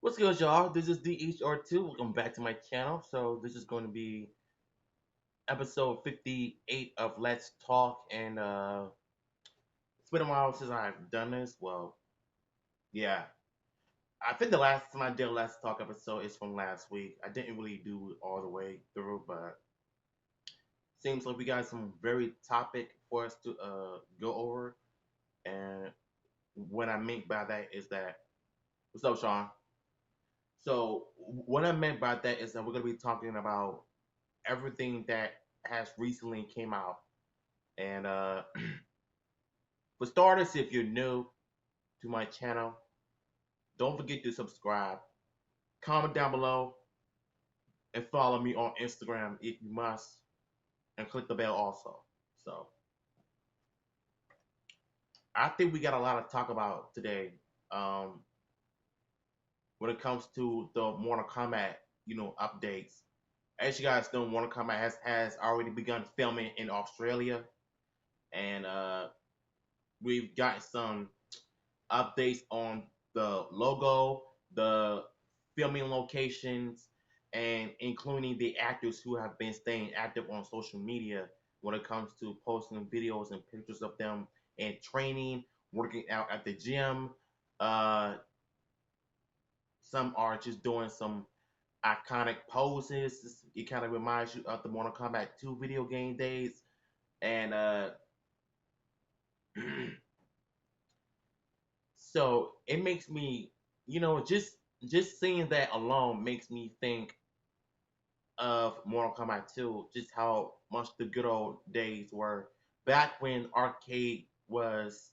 What's good, y'all? This is DHR2. Welcome back to my channel. So this is going to be episode 58 of Let's Talk, and it's been a while since I've done this. Well, yeah, I think the last time I did a Let's Talk episode is from last week. I didn't really do it all the way through, but seems like we got some very topic for us to go over. And what I mean by that is that, what's up, Sean? So what I meant by that is that we're gonna be talking about everything that has recently came out. And for starters, if you're new to my channel, don't forget to subscribe, comment down below, and follow me on Instagram if you must, and click the bell also. So I think we got a lot to talk about today. Um, when it comes to the Mortal Kombat, updates. As you guys know, Mortal Kombat has already begun filming in Australia, and we've got some updates on the logo, the filming locations, and including the actors who have been staying active on social media when it comes to posting videos and pictures of them and training, working out at the gym. Uh, some are just doing some iconic poses. It kind of reminds you of the Mortal Kombat 2 video game days. And so it makes me, just seeing that alone makes me think of Mortal Kombat 2, just how much the good old days were back when arcade was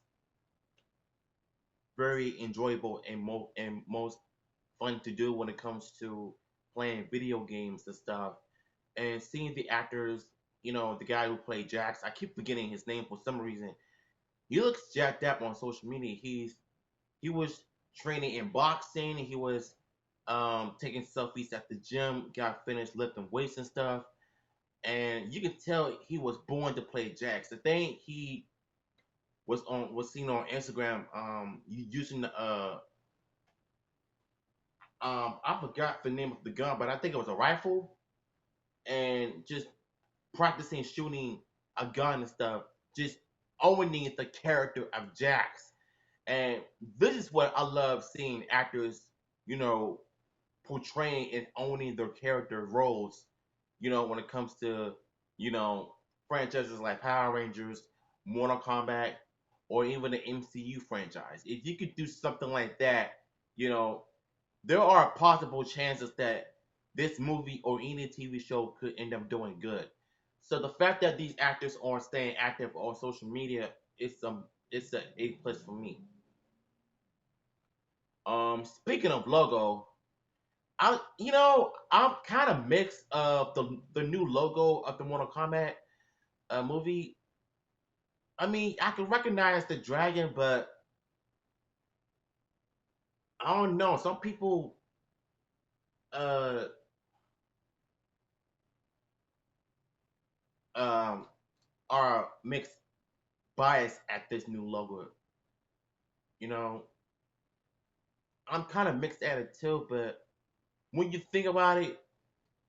very enjoyable and most fun to do when it comes to playing video games and stuff. And seeing the actors, the guy who played Jax, I keep forgetting his name for some reason. He looks jacked up on social media. He was training in boxing. He was taking selfies at the gym. Got finished lifting weights and stuff. And you can tell he was born to play Jax. The thing he was seen on Instagram using the I forgot the name of the gun, but I think it was a rifle, and just practicing shooting a gun and stuff, just owning the character of Jax. And this is what I love seeing actors, you know, portraying and owning their character roles, when it comes to, franchises like Power Rangers, Mortal Kombat, or even the MCU franchise. If you could do something like that, you know, there are possible chances that this movie or any TV show could end up doing good. So the fact that these actors are staying active on social media, it's a A plus for me. Speaking of logo, I'm kind of mixed of the new logo of the Mortal Kombat movie. I mean, I can recognize the dragon, but I don't know. Some people uh um are mixed bias at this new logo. You know, I'm kind of mixed at it too, but when you think about it,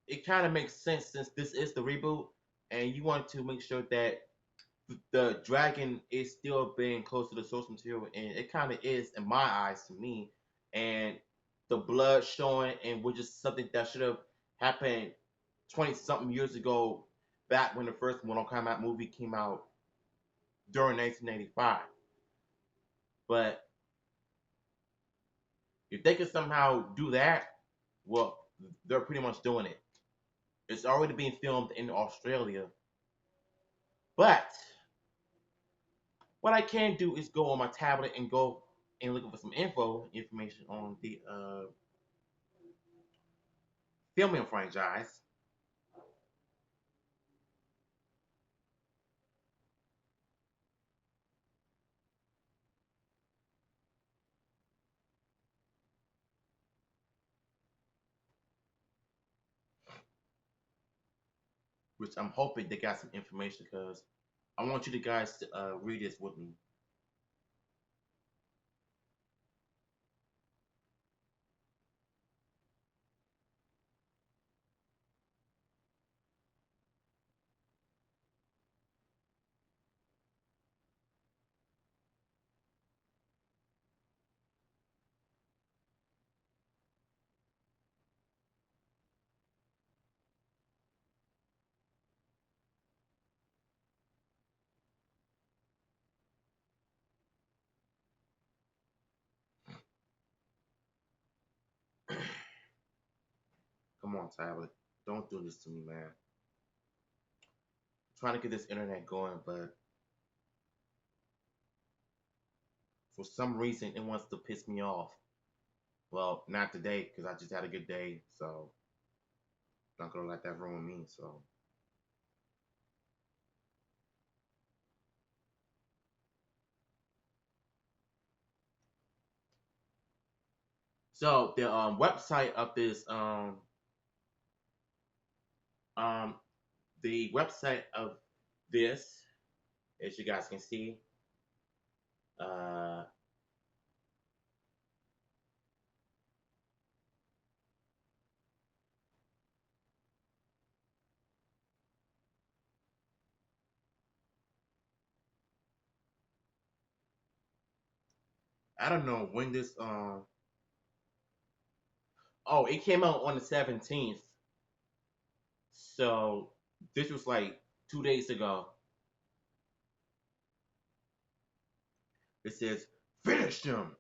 it kind of makes sense since this is the reboot, and you want to make sure that the dragon is still being close to the source material, and it kind of is in my eyes to me. And the blood showing, and which is something that should have happened 20 something years ago, back when the first Mortal Kombat movie came out during 1985. But if they could somehow do that, well, they're pretty much doing it. It's already being filmed in Australia. But what I can do is go on my tablet and go and look for some information on the filming franchise, which I'm hoping they got some information because I want you to guys to read this with me. wrong tablet. Don't do this to me, man. I'm trying to get this internet going, but for some reason it wants to piss me off. Well, not today because I just had a good day, so I'm not gonna let that ruin me. So the website of this um the website of this, as you guys can see, uh I don't know when this oh, it came out on the 17th. So this was like 2 days ago. It says finish them.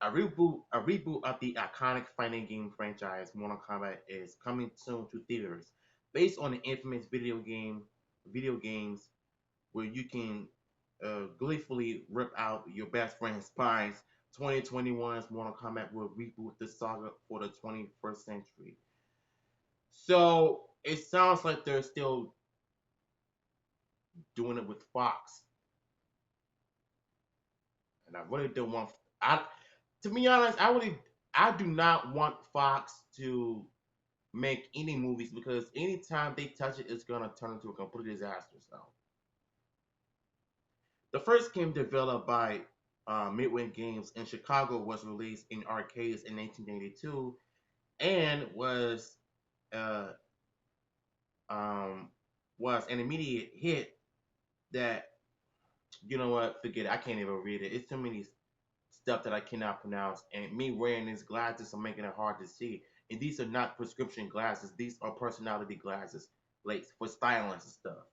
A reboot of the iconic fighting game franchise Mortal Kombat is coming soon to theaters. Based on the infamous video games where you can gleefully rip out your best friend's spines, 2021's Mortal Kombat will reboot the saga for the 21st century. So it sounds like they're still doing it with Fox, and I really don't want. I, to be honest, I do not want Fox to make any movies because anytime they touch it, it's gonna turn into a complete disaster. So the first game developed by Midway Games in Chicago was released in arcades in 1982 and uh, um, was an immediate hit that you know what? Forget it. I can't even read it. It's too many stuff that I cannot pronounce, and me wearing these glasses are making it hard to see. And these are not prescription glasses; these are personality glasses, like for styling and stuff.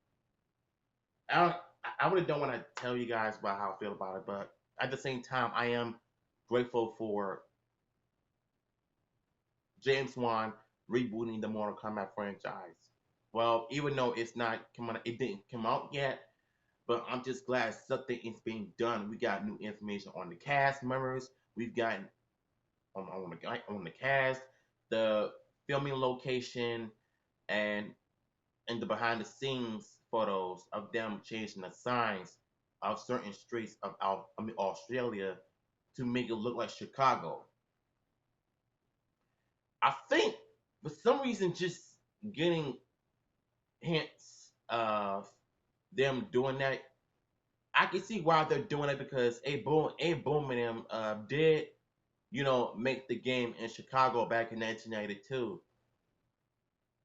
I don't, I really don't want to tell you guys about how I feel about it, but at the same time, I am grateful for James Wan rebooting the Mortal Kombat franchise. Well, even though it didn't come out yet, but I'm just glad something is being done. We got new information on the cast members. We've gotten on the cast, the filming location, and the behind the scenes photos of them changing the signs of certain streets of Australia to make it look like Chicago. I think for some reason just getting hints of them doing that, I can see why they're doing it because A Boom and them did make the game in Chicago back in 1992.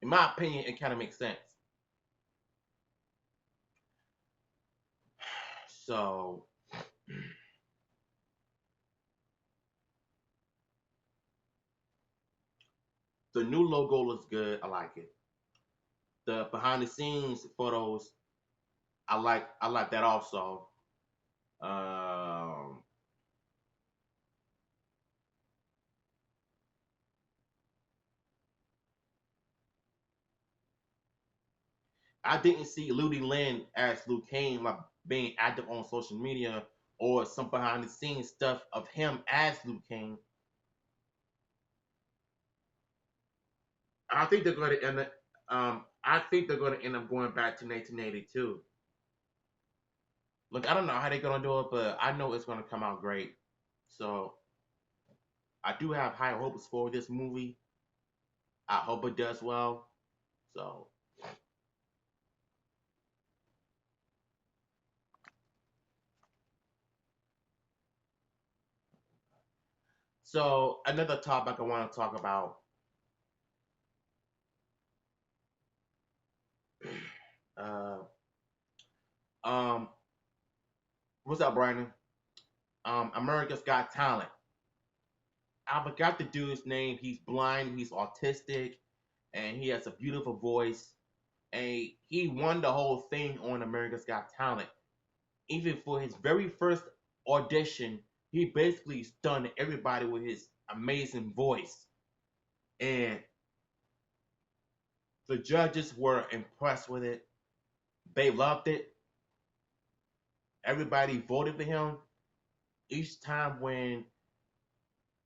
In my opinion, it kind of makes sense. So the new logo looks good. I like it. The behind the scenes photos, I like that also. Um, I didn't see Ludi Lin as Liu Kang like being active on social media or some behind the scenes stuff of him as Liu Kang. I think they're going to end up. I think they're going to end up going back to 1982. Look, I don't know how they're going to do it, but I know it's going to come out great. So I do have high hopes for this movie. I hope it does well. So, so another topic I want to talk about. Uh, um, what's up, Brandon? America's Got Talent. I forgot the dude's name. He's blind. He's autistic, and he has a beautiful voice. And he won the whole thing on America's Got Talent. Even for his very first audition, he basically stunned everybody with his amazing voice. And The judges were impressed with it. They loved it. Everybody voted for him. Each time when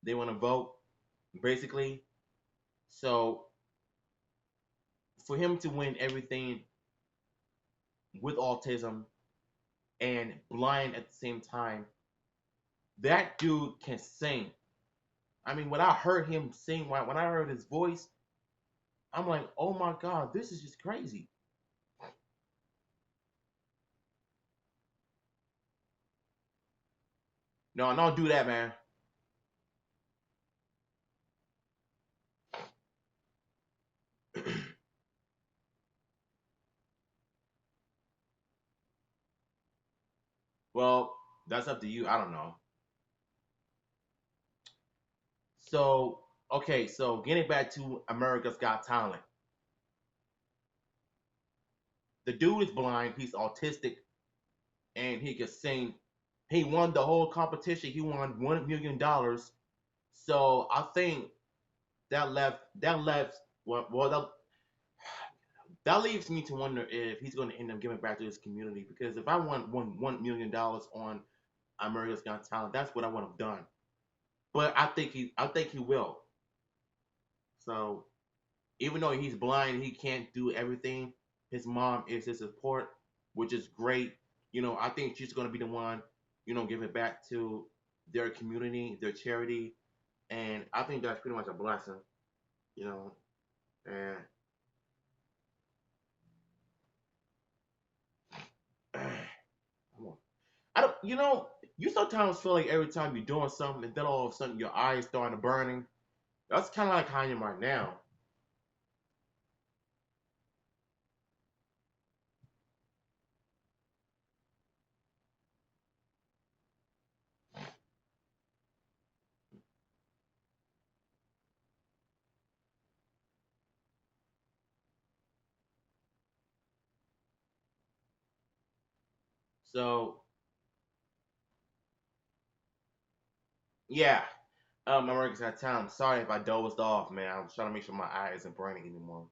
they want to vote, basically. So for him to win everything with autism and blind at the same time, that dude can sing. I mean, when I heard him sing, when I heard his voice, I'm like, oh my God, this is just crazy. No, don't do that, man. Well, that's up to you. I don't know. So, okay, so getting back to America's Got Talent. The dude is blind, he's autistic, and he can sing. He won the whole competition. He won $1 million. So I think that left well that leaves me to wonder if he's going to end up giving back to his community. Because if I won $1 million on America's Got Talent, that's what I would have done. But I think he will. So even though he's blind, he can't do everything. His mom is his support, which is great. I think she's gonna be the one, give it back to their community, their charity, and I think that's pretty much a blessing. You know, and I don't. You sometimes feel like every time you're doing something, and then all of a sudden your eyes starting to burning. That's kind of like how I am right now. So yeah, America's Got Talent. Sorry if I dozed off, man. I was trying to make sure my eye isn't burning anymore.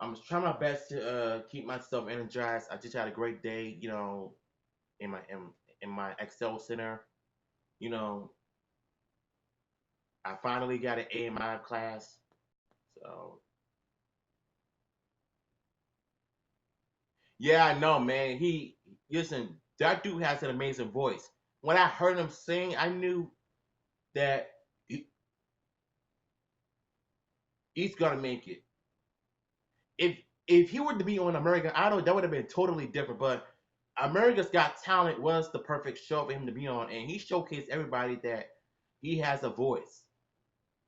I'm trying my best to keep myself energized. I just had a great day, in my Excel center. You know, I finally got an A in my class. So yeah, I know, man. He listen. That dude has an amazing voice. When I heard him sing, I knew that he's gonna make it. If if he were to be on American Idol, that would have been totally different. But America's Got Talent was the perfect show for him to be on, and he showcased everybody that he has a voice.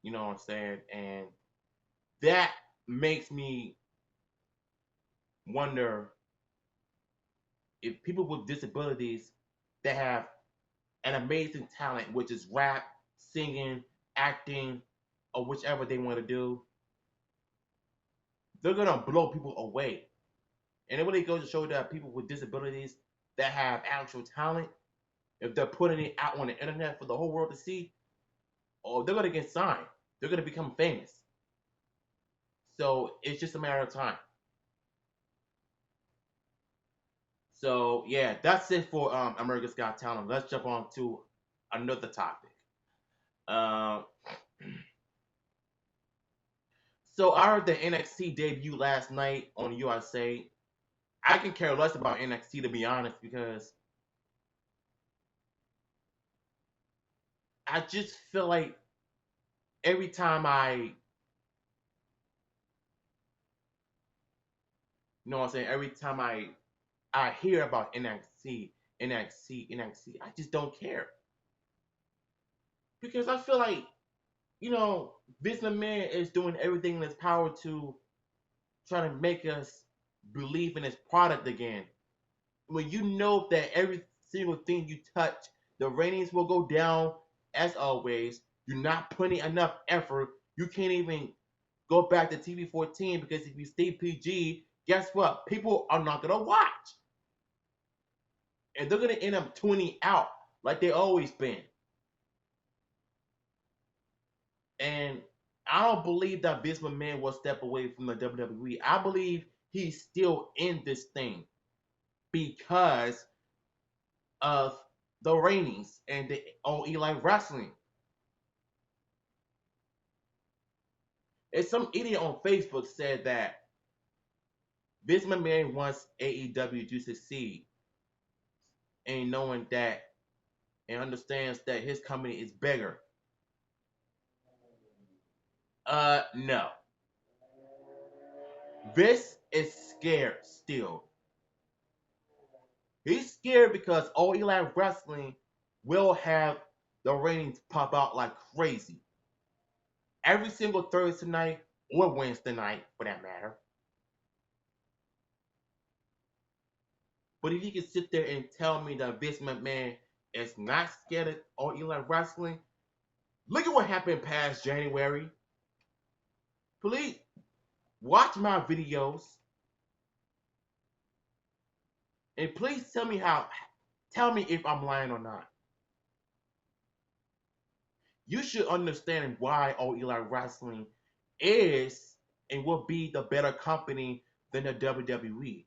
You know what I'm saying? And that makes me wonder if people with disabilities that have an amazing talent, which is rap, singing, acting, or whichever they want to do, they're gonna blow people away. And it really goes to show that people with disabilities that have actual talent, if they're putting it out on the internet for the whole world to see, or they're gonna get signed. They're gonna become famous. So it's just a matter of time. So yeah, that's it for America's Got Talent. Let's jump on to another topic. Uh, so I heard the NXT debut last night on USA. I can care less about NXT to be honest because I just feel like every time what I'm saying, every time I hear about NXT, NXT, NXT, I just don't care because I feel like Vince McMahon is doing everything in his power to try to make us believe in his product again. When you know that every single thing you touch, the ratings will go down as always. You're not putting enough effort. You can't even go back to TV 14 because if you stay PG, guess what? People are not gonna watch, and they're gonna end up tuning out like they always been. And I don't believe that Vince McMahon will step away from the WWE. I believe he's still in this thing because of the ratings and the on Eli Wrestling. And some idiot on Facebook said that Vince McMahon wants AEW to succeed, and knowing that and understands that his company is bigger. No. Vince is scared still. He's scared because All Elite Wrestling will have the ratings pop out like crazy. Every single Thursday night or Wednesday night, for that matter. But if you can sit there and tell me that Vince McMahon is not scared of All Elite Wrestling, look at what happened past January. Please watch my videos and please tell me if I'm lying or not. You should understand why All Elite Wrestling is and will be the better company than the WWE.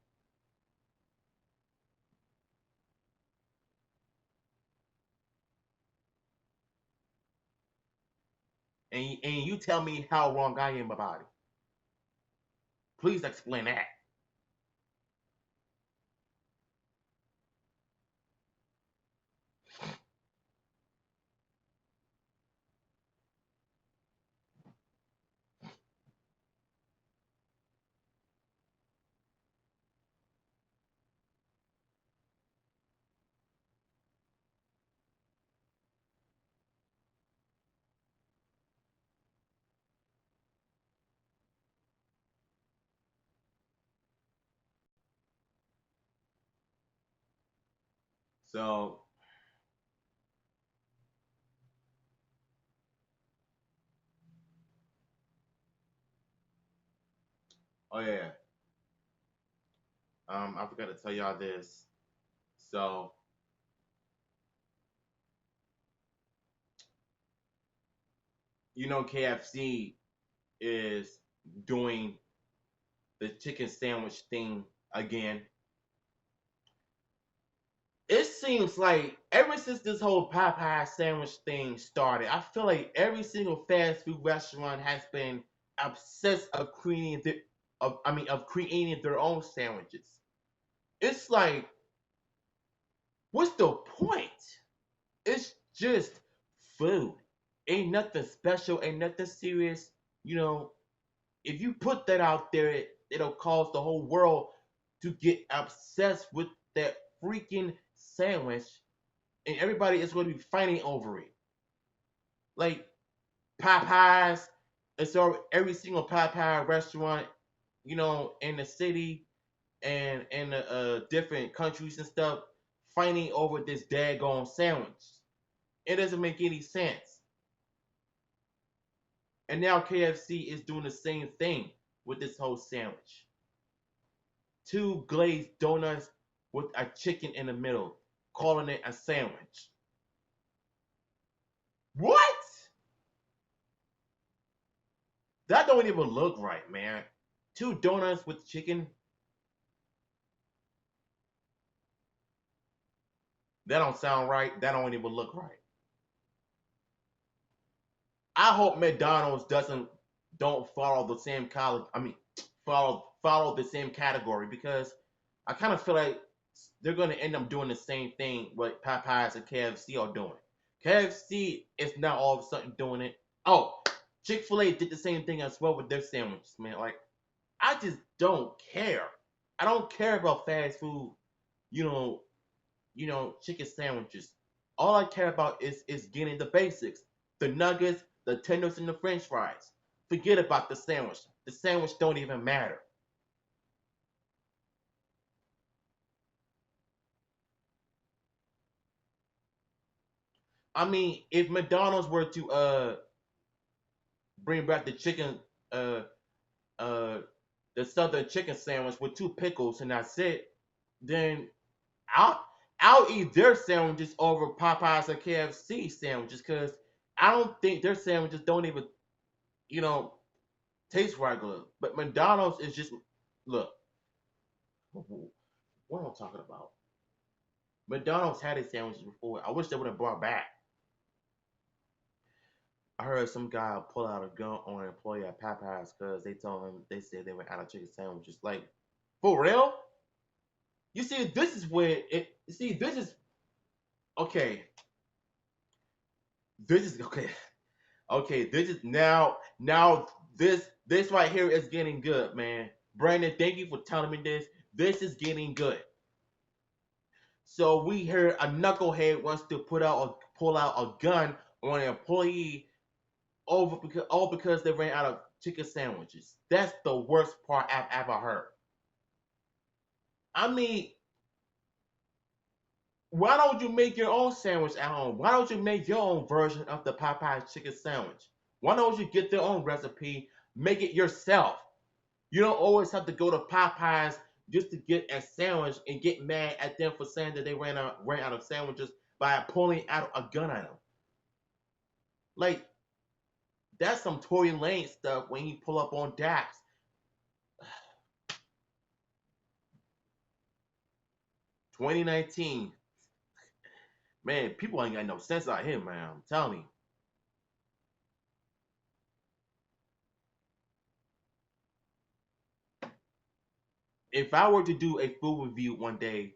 And you tell me how wrong I am about it. Please explain that. So, oh yeah, I forgot to tell y'all this. So, KFC is doing the chicken sandwich thing again. It seems like ever since this whole Popeye sandwich thing started, I feel like every single fast food restaurant has been obsessed of creating their own sandwiches. It's like, what's the point? It's just food. Ain't nothing special, ain't nothing serious. You know, if you put that out there, it'll cause the whole world to get obsessed with that freaking sandwich, and everybody is going to be fighting over it. Like Popeyes, and so every single Popeye restaurant, in the city and in the different countries and stuff, fighting over this daggone sandwich. It doesn't make any sense. And now KFC is doing the same thing with this whole sandwich. Two glazed donuts with a chicken in the middle, calling it a sandwich. What? That don't even look right, man. Two donuts with chicken. That don't sound right. That don't even look right. I hope McDonald's don't follow the same college. I mean, follow the same category because I kind of feel like they're going to end up doing the same thing what Popeyes and KFC are doing. KFC is now all of a sudden doing it. Oh, Chick-fil-A did the same thing as well with their sandwiches, man. Like, I just don't care. I don't care about fast food, you know, chicken sandwiches. All I care about is getting the basics. The nuggets, the tenders, and the french fries. Forget about the sandwich. The sandwich don't even matter. I mean, if McDonald's were to bring back the chicken uh uh the southern chicken sandwich with two pickles and that's it, then I'll I'll eat their sandwiches over Popeyes or KFC sandwiches because I don't think their sandwiches don't you know, tastes regular. But McDonald's is just look. What am I talking about? McDonald's had its sandwiches before. I wish they would have brought back. I heard some guy pull out a gun on an employee at Popeyes because they told him they said they were out of chicken sandwiches. Like, for real? You see, this is where it. You see, this is okay. This is okay. Okay, this is now this right here is getting good, man. Brandon, thank you for telling me this. This is getting good. So we heard a knucklehead wants to pull out a gun on an employee over because all because they ran out of chicken sandwiches. That's the worst part I've ever heard. I mean, why don't you make your own sandwich at home? Why don't you make your own version of the Popeye chicken sandwich? Why don't you get their own recipe, make it yourself? You don't always have to go to Popeyes just to get a sandwich and get mad at them for saying that they ran out of sandwiches by pulling out a gun at them. Like that's some Tory Lane stuff when he pull up on Dax. 2019, man, people ain't got no sense out here, man. I'm telling you. If I were to do a food review one day,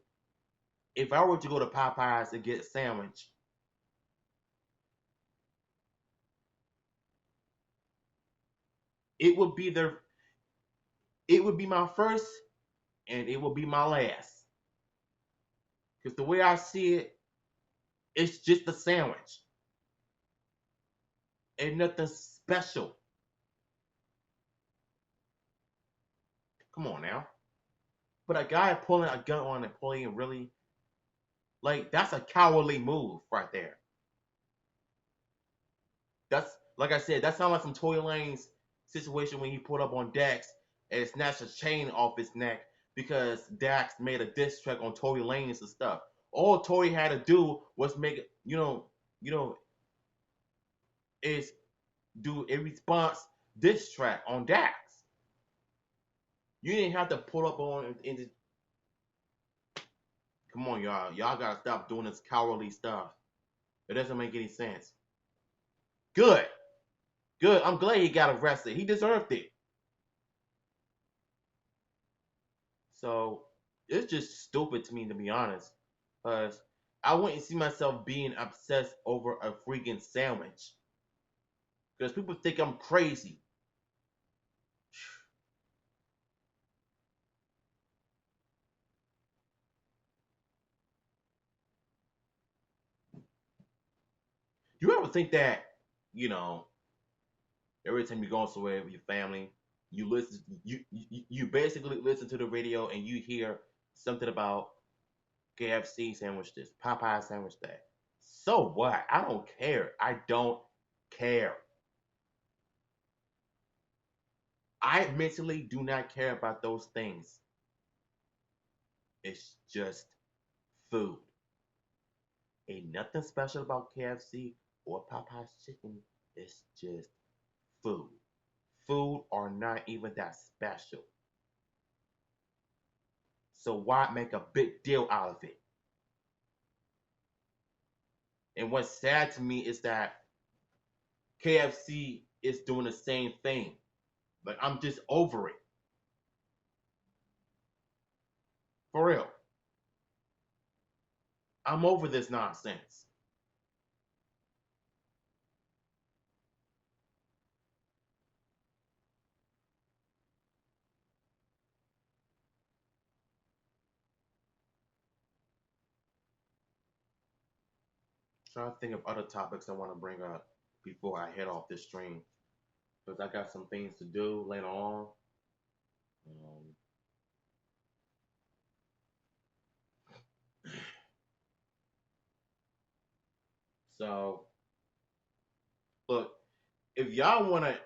if I were to go to Popeyes and get a sandwich, it would be their, it would be my first, and it would be my last. Because the way I see it, it's just a sandwich. Ain't nothing special. Come on now. But a guy pulling a gun on an employee and really, like, that's a cowardly move right there. That's, like I said, that sounds like some Tory Lane's situation when he pulled up on Dax and snatched a chain off his neck because Dax made a diss track on Tory Lanez and stuff. All Tory had to do was make it, is do a response diss track on Dax. You didn't have to pull up on into. Come on, y'all. Y'all gotta stop doing this cowardly stuff. It doesn't make any sense. Good. Good. I'm glad he got arrested. He deserved it. So it's just stupid to me, to be honest. Because I wouldn't see myself being obsessed over a freaking sandwich. Because people think I'm crazy. You ever think that, you know, every time you go somewhere with your family, you basically listen to the radio and you hear something about KFC sandwich this, Popeye sandwich that. So what? I don't care. I don't care. I mentally do not care about those things. It's just food. Ain't nothing special about KFC or Popeye's chicken. It's just food. Food are not even that special. So why make a big deal out of it? And what's sad to me is that KFC is doing the same thing. Like I'm just over it. For real. I'm over this nonsense. Trying to think of other topics I want to bring up before I head off this stream. Because I got some things to do later on. Um, so, look, if y'all want to,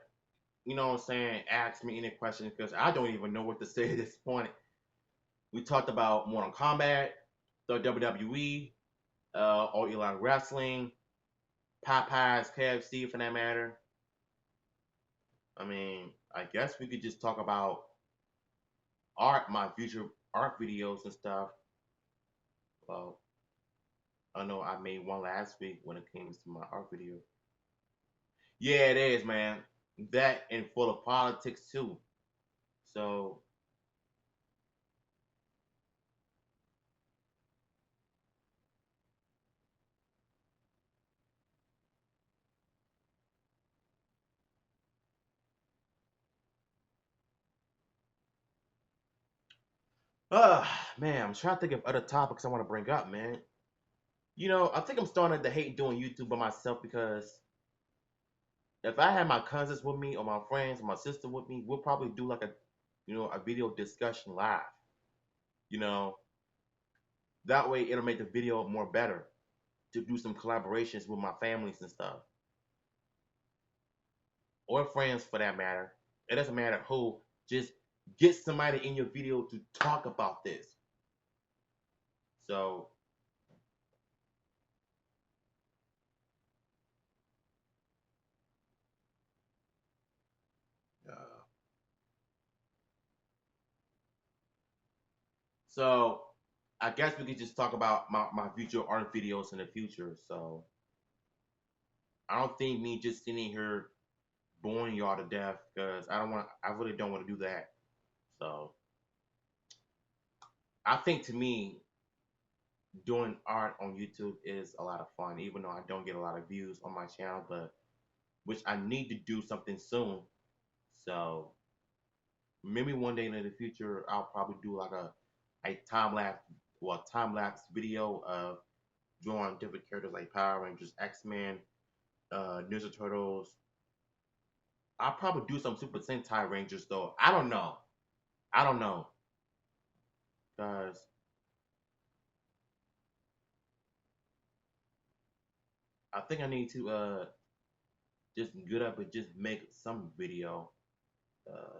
what I'm saying, ask me any questions, because I don't even know what to say at this point. We talked about Mortal Kombat, the WWE, All Elite Wrestling, Popeyes, KFC for that matter. I mean, I guess we could just talk about art, my future art videos and stuff. Well, I know I made one last week when it came to my art video. Yeah, it is, man. That and full of politics too. So, man, I'm trying to think of other topics I want to bring up, man. I think I'm starting to hate doing YouTube by myself because if I had my cousins with me or my friends or my sister with me, we'll probably do like a video discussion live. You know, that way it'll make the video more better to do some collaborations with my families and stuff or friends for that matter. It doesn't matter who. Just get somebody in your video to talk about this. So, uh, so I guess we could just talk about my future art videos in the future. So I don't think me just sitting here boring y'all to death because I really don't want to do that. So I think to me, doing art on YouTube is a lot of fun, even though I don't get a lot of views on my channel, but which I need to do something soon. So maybe one day in the future, I'll probably do like a time lapse video of drawing different characters like Power Rangers, X Men, Ninja Turtles. I'll probably do some Super Sentai Rangers though. I don't know. I don't know, guys. I think I need to just get up and just make some video. Uh,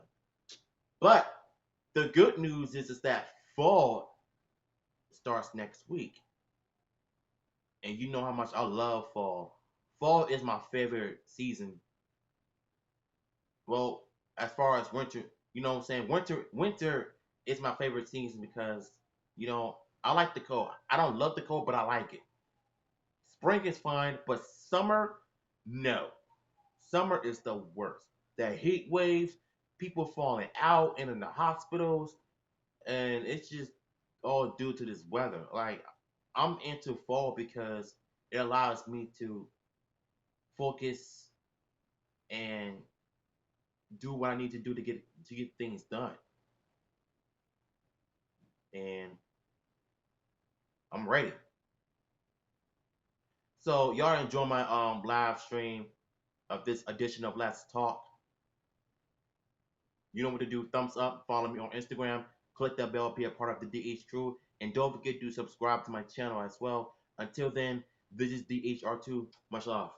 but the good news is that fall starts next week, and you know how much I love fall. Fall is my favorite season. Well, as far as winter, you know what I'm saying. Winter is my favorite season because I like the cold. I don't love the cold, but I like it. Spring is fine, but summer, no. Summer is the worst. The heat waves, people falling out and in the hospitals, and it's just all due to this weather. Like I'm into fall because it allows me to focus and do what I need to do to get things done. And I'm ready. So y'all enjoy my live stream of this edition of Let's Talk. You know what to do. Thumbs up. Follow me on Instagram. Click that bell. Be a part of the DH crew. And don't forget to subscribe to my channel as well. Until then, this is DHR2. Much love.